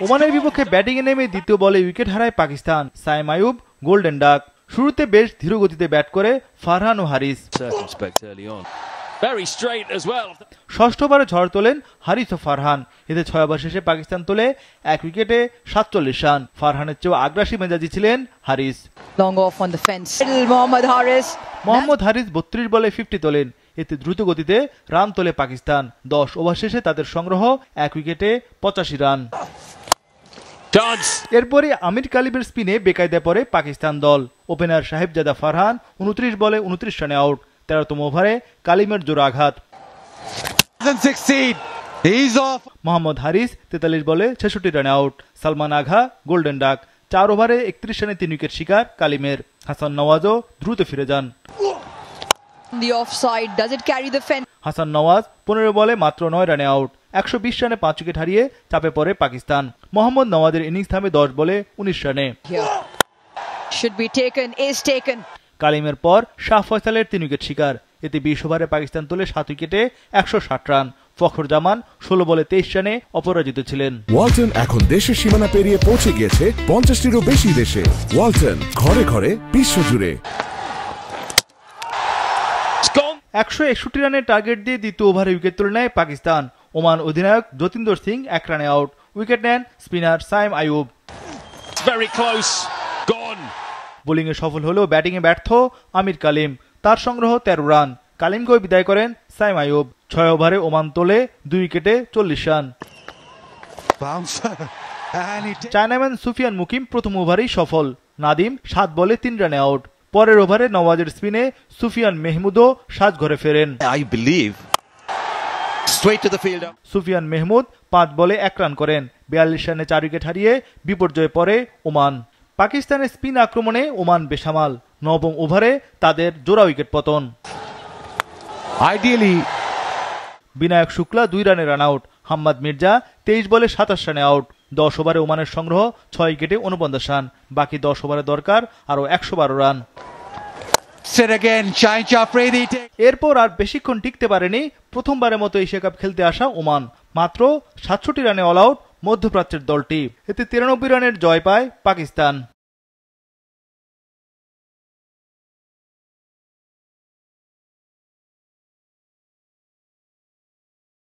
ওমানের বিপক্ষে ব্যাটিংয়ে নেমে দ্বিতীয় বলে উইকেট হারায় পাকিস্তান। Saim Ayub golden duck. শুরুতে বেশ ধীর গতিতে ব্যাট করে ফারহান ও হারিস। ষষ্ঠ ওভারে ঝড় তোলেন হারিস ও ফারহান। এতে 6 ওভার শেষে পাকিস্তান তোলে 1 উইকেটে 47 রান। ফারহানের চেয়েও আগ্রাসী মেজাজি ছিলেন হারিস। মোহাম্মদ হারিস 32 বলে 50 তোলেন। এতে দ্রুত গতিতে রান তোলে পাকিস্তান। 10 ওভার শেষে তাদের সংগ্রহ 1 উইকেটে 85 রান। এরপরে আমির কালিমের স্পিনে বেকায়দায় পড়ে পাকিস্তান দল। ওপেনার সাহেবজাদা ফারহান 29 বলে 29 রানে আউট। 13তম ওভারে কালিমের জোড়া আঘাত। মোহাম্মদ হারিস 43 বলে 66 রানে আউট। সালমান আগা গোল্ডেন ডাক। 4 ওভারে 31 রানে 3 উইকেট শিকার কালিমের। হাসান নওয়াজও দ্রুত ফিরে যান। হাসান নওয়াজ 15 বলে মাত্র 9 রানে আউট। 120 রানে 5 উইকেট হারিয়ে চাপে পড়ে পাকিস্তান। মোহাম্মদ নওয়াজের ইনিংস থামে 10 বলে 19 রানে। কালিমের পর শাহ ফয়সালের 3 উইকেট শিকার। এতে 20 ওভারে পাকিস্তান তোলে 7 উইকেটে 160 রান। ফখর জামান 16 বলে 23 রানে অপরাজিত ছিলেন। ওয়ালটন এখন দেশের সীমানা পেরিয়ে পৌঁছে গিয়েছে 50টিরও বেশি দেশে। ওয়ালটন, ঘরে ঘরে বিশ্বজুড়ে। 161 রানের টার্গেট দিয়ে দ্বিতীয় ওভারে উইকেট তুলে নেয় পাকিস্তান। ওমান অধিনায়ক যতীন্দ্র সিং 1 রানে আউট। উইকেট নেন স্পিনার সাইম আইয়ুব। বোলিংয়ে সফল হলেও ব্যাটিংয়ে ব্যর্থ আমির কালিম। তার সংগ্রহ 13 রান। কালিমকেও বিদায় করেন সাইম আইয়ুব। 6 ওভারে ওমান তোলে 2 উইকেটে 40 রান। চায়নাম্যান সুফিয়ান মুকিম প্রথম ওভারেই সফল। নাদিম 7 বলে 3 রানে আউট। পরের ওভারে নওয়াজের স্পিনে সুফিয়ান মেহমুদও সাজঘরে ফেরেন। সুফিয়ান মেহমুদ 5 বলে 1 রান করেন। 42 রানে 4 উইকেট হারিয়ে বিপর্যয়ে পড়ে ওমান। পাকিস্তানের স্পিন আক্রমণে ওমান বেসামাল। 9ম ওভারে তাদের জোড়া উইকেট পতন। বিনায়ক শুক্লা 2 রানে রান আউট। হাম্মাদ মির্জা 23 বলে 27 রানে আউট। 10 ওভারে ওমানের সংগ্রহ 6 উইকেটে 49 রান। বাকি 10 ওভারে দরকার আরো 112 রান। এরপর আর বেশিক্ষণ টিকতে পারেনি প্রথমবারের মতো এশিয়া কাপ খেলতে আসা ওমান। মাত্র 67 রানে অল আউট মধ্যপ্রাচ্যের দলটি। এতে 93 রানের জয় পায় পাকিস্তান।